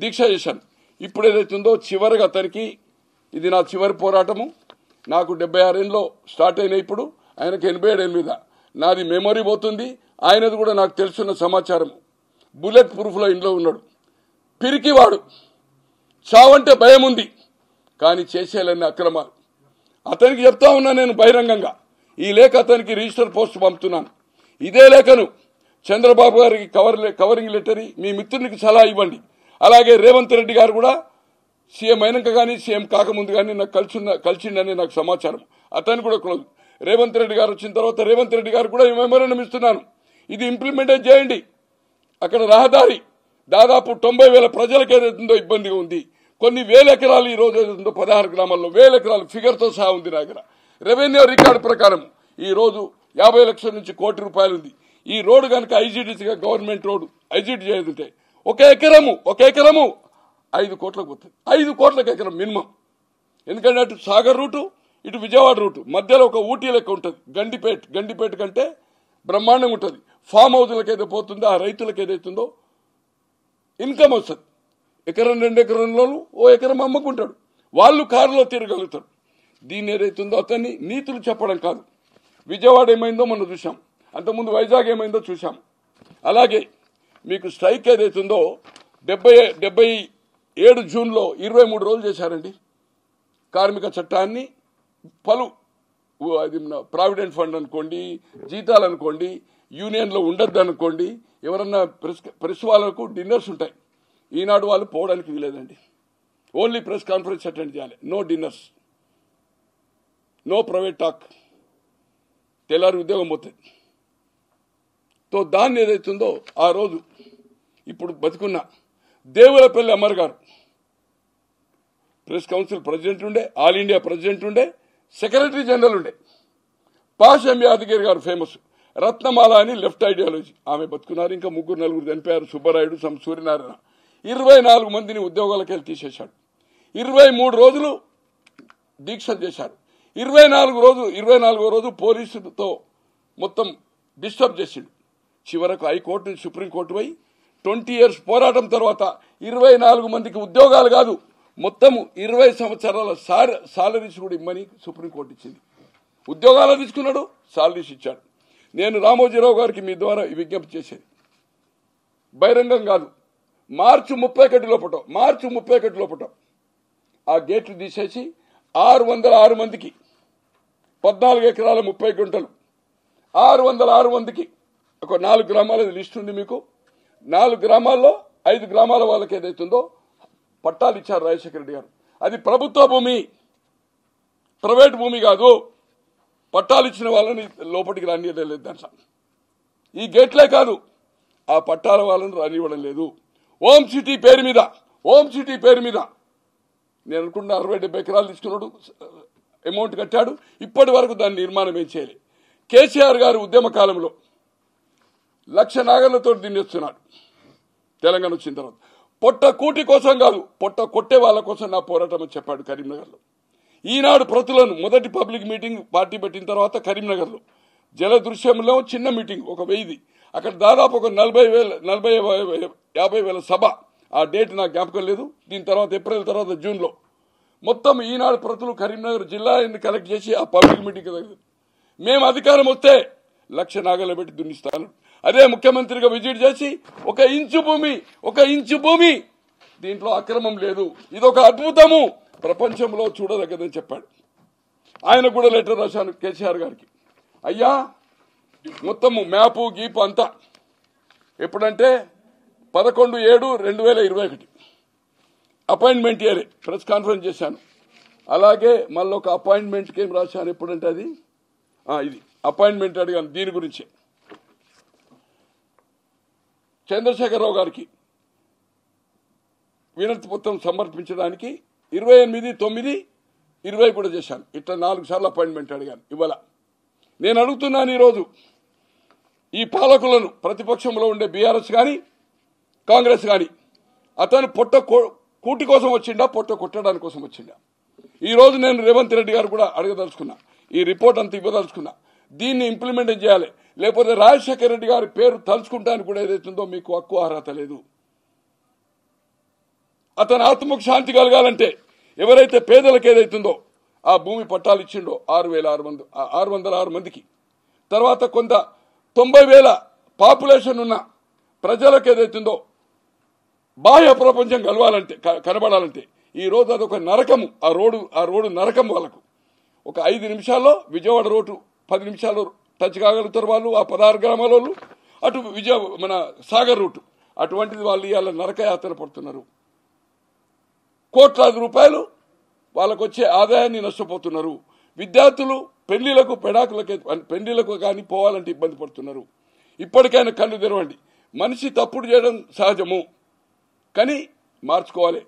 దీక్ష చేశాను. ఇప్పుడు ఏదైతుందో చివరిగా అతనికి ఇది నా చివరి పోరాటము. నాకు 76 ఏళ్ళలో స్టార్ట్ అయినా, ఇప్పుడు ఆయనకు 87 ఏళ్ళ మీద నాది మెమొరీ పోతుంది. ఆయనది కూడా నాకు తెలుసున్న సమాచారం. బుల్లెట్ ప్రూఫ్లో ఇంట్లో ఉన్నాడు. పిరికివాడు, చావంటే భయం ఉంది, కానీ చేసేయాలన్న అక్రమాలు. అతనికి చెప్తా ఉన్నా నేను బహిరంగంగా. ఈ లేఖ అతనికి రిజిస్టర్ పోస్ట్ పంపుతున్నాను. ఇదే లేఖను చంద్రబాబు గారికి కవరింగ్ లెటర్ మీ మిత్రునికి సలహా ఇవ్వండి. అలాగే రేవంత్ రెడ్డి గారు కూడా సీఎం అయినాక కానీ సీఎం కాకముందు కానీ నాకు కలిసిండని నాకు సమాచారం. అతను కూడా క్లోజ్. రేవంత్ రెడ్డి గారు వచ్చిన తర్వాత రేవంత్ రెడ్డి గారు కూడా మెమోరాండం ఇస్తున్నాను. ఇది ఇంప్లిమెంట్ చేయండి. అక్కడ రహదారి దాదాపు 90,000 ప్రజలకు ఏదైతుందో ఇబ్బందిగా ఉంది. కొన్ని వేల ఎకరాలు ఈ రోజు ఏదైతుందో 16 గ్రామాల్లో 1000 ఎకరాలు ఫిగర్తో సహా ఉంది నా దగ్గర. రెవెన్యూ రికార్డు ప్రకారం ఈ రోజు 50 లక్షల నుంచి ₹1 కోటి ఉంది. ఈ రోడ్డు కనుక ఐజీడీసీగా గవర్నమెంట్ రోడ్డు ఐజీడీ చేయదుంటే ఒక ఎకరము 5 కోట్లకు పోతుంది. 5 కోట్లకు ఎకరం మినిమం. ఎందుకంటే అటు సాగర్ రూటు, ఇటు విజయవాడ రూటు, మధ్యలో ఒక ఊటీ లెక్క ఉంటుంది. గండిపేట కంటే బ్రహ్మాండంగా ఉంటుంది. ఫామ్ హౌస్లకు ఏదో పోతుందో ఆ రైతులకు ఏదైతుందో ఇన్కమ్ వస్తుంది. ఎకరం 2 ఎకరంలోనూ ఓ ఎకరం అమ్ముకుంటాడు. వాళ్ళు కారులో తిరగలుగుతారు. దీన్ని ఏదైతుందో అతన్ని నీతులు చెప్పడం కాదు. విజయవాడ ఏమైందో మనం చూసాం, అంతకుముందు వైజాగ్ ఏమైందో చూసాం. అలాగే మీకు స్ట్రైక్ ఏదైతుందో 77 జూన్లో 23 రోజులు చేశారండి. కార్మిక చట్టాన్ని అది ప్రావిడెంట్ ఫండ్ అనుకోండి, జీతాలు అనుకోండి, యూనియన్లో ఉండద్దు అనుకోండి, ఎవరన్నా ప్రెస్ వాళ్ళకు డిన్నర్స్ ఉంటాయి. ఈనాడు వాళ్ళు పోవడానికి వీలేదండి. ఓన్లీ ప్రెస్ కాన్ఫరెన్స్ అటెండ్ చేయాలి. No dinners, no private talk. తెల్లారి ఉద్యోగం పోతుంది. తో దాన్ని ఏదైతుందో ఆ రోజు ఇప్పుడు బతుకున్న దేవులపల్లి అమర్ గారు ప్రెస్ కౌన్సిల్ ప్రెసిడెంట్ ఉండే, ఆల్ ఇండియా ప్రెసిడెంట్ ఉండే, సెక్రటరీ జనరల్ ఉండే. పాషం యాదగిరి గారు ఫేమస్. రత్నమాల అని లెఫ్ట్ ఐడియాలజీ, ఆమె బతుకున్నారు. ఇంకా 3-4 చనిపోయారు. సుబ్బరాయుడు, సూర్యనారాయణ. 24 మందిని ఉద్యోగాలకు వెళ్ళి తీసేశాడు. 23 రోజులు దీక్ష చేశారు. 24వ రోజు పోలీసులతో మొత్తం డిస్టర్బ్ చేసిండు. చివరకు హైకోర్టు, సుప్రీంకోర్టు పోయి 20 years పోరాటం తర్వాత 24 మందికి ఉద్యోగాలు కాదు, మొత్తం 20 సంవత్సరాల సాలరీస్ కూడా ఇమ్మని సుప్రీంకోర్టు ఇచ్చింది. ఉద్యోగాలు తీసుకున్నాడు, సాలరీస్ ఇచ్చాడు. నేను రామోజీరావు గారికి మీ ద్వారా విజ్ఞప్తి చేసేది బహిరంగం కాదు. మార్చి 31 లోపట ఆ గేట్లు తీసేసి 606 మందికి 14 ఎకరాల 30 గుంటలు 606 మందికి ఒక 4 గ్రామాల లిస్ట్ ఉంది మీకు. 4 గ్రామాల్లో 5 గ్రామాల వాళ్ళకి ఏదైతుందో పట్టాలు ఇచ్చారు రాజశేఖర రెడ్డి గారు. అది ప్రభుత్వ భూమి, ప్రైవేట్ భూమి కాదు. పట్టాలు ఇచ్చిన వాళ్ళని లోపలికి రానివ్వలేదు. దాంట్లో ఈ గేట్లే కాదు, ఆ పట్టాల వాళ్ళని రానివ్వడం లేదు. ఓం సిటీ పేరు మీద నేను అనుకున్న 60-70 ఎకరాలు తీసుకున్నాడు, అమౌంట్ కట్టాడు. ఇప్పటి వరకు దాని నిర్మాణం ఏం చేయలేదు. కేసీఆర్ గారు ఉద్యమ కాలంలో 1,00,000 నాగర్లతో దిన్నేస్తున్నాడు. తెలంగాణ వచ్చిన తర్వాత పొట్ట కూటి కోసం కాదు, పొట్ట కొట్టే వాళ్ళ కోసం నా పోరాటం అని చెప్పాడు కరీంనగర్లో. ఈనాడు ప్రతులను మొదటి పబ్లిక్ మీటింగ్ పార్టీ పెట్టిన తర్వాత కరీంనగర్లో జలదృశ్యంలో చిన్న మీటింగ్ ఒక 1000, అక్కడ దాదాపు ఒక 40,000-50,000 సభ. ఆ డేట్ నాకు జ్ఞాపకం లేదు. దీని తర్వాత ఏప్రిల్ తర్వాత జూన్లో మొత్తం ఈనాడు ప్రతులు కరీంనగర్ జిల్లా కలెక్ట్ చేసి ఆ పబ్లిక్ మీటింగ్ దగ్గర మేము అధికారం వస్తే 1,00,000 నాగర్లు పెట్టి దున్నిస్తాను. అదే ముఖ్యమంత్రిగా విజిట్ చేసి ఒక ఇంచు భూమి దీంట్లో అక్రమం లేదు, ఇదొక అద్భుతము, ప్రపంచంలో చూడదగ్గదని చెప్పాడు. ఆయన కూడా లెటర్ రాశాను కేసీఆర్ గారికి. అయ్యా మొత్తము మ్యాపు గీపు అంతా ఎప్పుడంటే 11/7/2021 అపాయింట్మెంట్ ఇయరే ప్రెస్ కాన్ఫరెన్స్ చేశాను. అలాగే మళ్ళీ ఒక అపాయింట్మెంట్కి ఏం రాశాను ఎప్పుడంటే అది ఇది అపాయింట్మెంట్ అడిగాను. దీని గురించి చంద్రశేఖరరావు గారికి వినతి పత్రం సమర్పించడానికి 28/9/20 కూడా చేశాను. ఇట్లా 4 సార్లు అపాయింట్మెంట్ అడిగాను. ఇవాళ నేను అడుగుతున్నాను, ఈరోజు ఈ పాలకులను ప్రతిపక్షంలో ఉండే బీఆర్ఎస్ కానీ కాంగ్రెస్ కానీ అతను కూటి కోసం వచ్చిండా, పొట్ట కొట్టడానికి కోసం వచ్చిండా? ఈరోజు నేను రేవంత్ రెడ్డి గారు కూడా అడగదలుచుకున్నా, ఈ రిపోర్ట్ అంతా ఇవ్వదలుచుకున్నా. దీన్ని ఇంప్లిమెంట్ చేయాలి, లేకపోతే రాజశేఖర రెడ్డి గారి పేరు తలుచుకుంటానికి కూడా ఏదైతుందో మీకు హక్కు అర్హత లేదు. అతని ఆత్మకు శాంతి కలగాలంటే ఎవరైతే పేదలకు ఏదైతుందో ఆ భూమి పట్టాలు ఇచ్చిండో 606 మందికి, తర్వాత కొంత 90,000 పాపులేషన్ ఉన్న ప్రజలకు ఏదైతుందో బాహ్య ప్రపంచం కనబడాలంటే ఈ రోజు అదొక నరకము. ఆ రోడ్డు నరకం వాళ్ళకు. ఒక 5 నిమిషాల్లో విజయవాడ రోడ్డు 10 నిమిషాల్లో టచ్ కాగలుగుతారు వాళ్ళు, ఆ 16 గ్రామాల వాళ్ళు. అటు మన సాగర్ రూటు అటువంటిది వాళ్ళు ఇవాళ నరకయాత్ర పడుతున్నారు. కోట్లాది రూపాయలు వాళ్ళకు వచ్చే ఆదాయాన్ని నష్టపోతున్నారు. విద్యార్థులు పెళ్లిలకు కానీ పోవాలంటే ఇబ్బంది పడుతున్నారు. ఇప్పటికైనా కళ్ళు తెరవండి. మనిషి తప్పుడు చేయడం సహజము, కానీ మార్చుకోవాలి.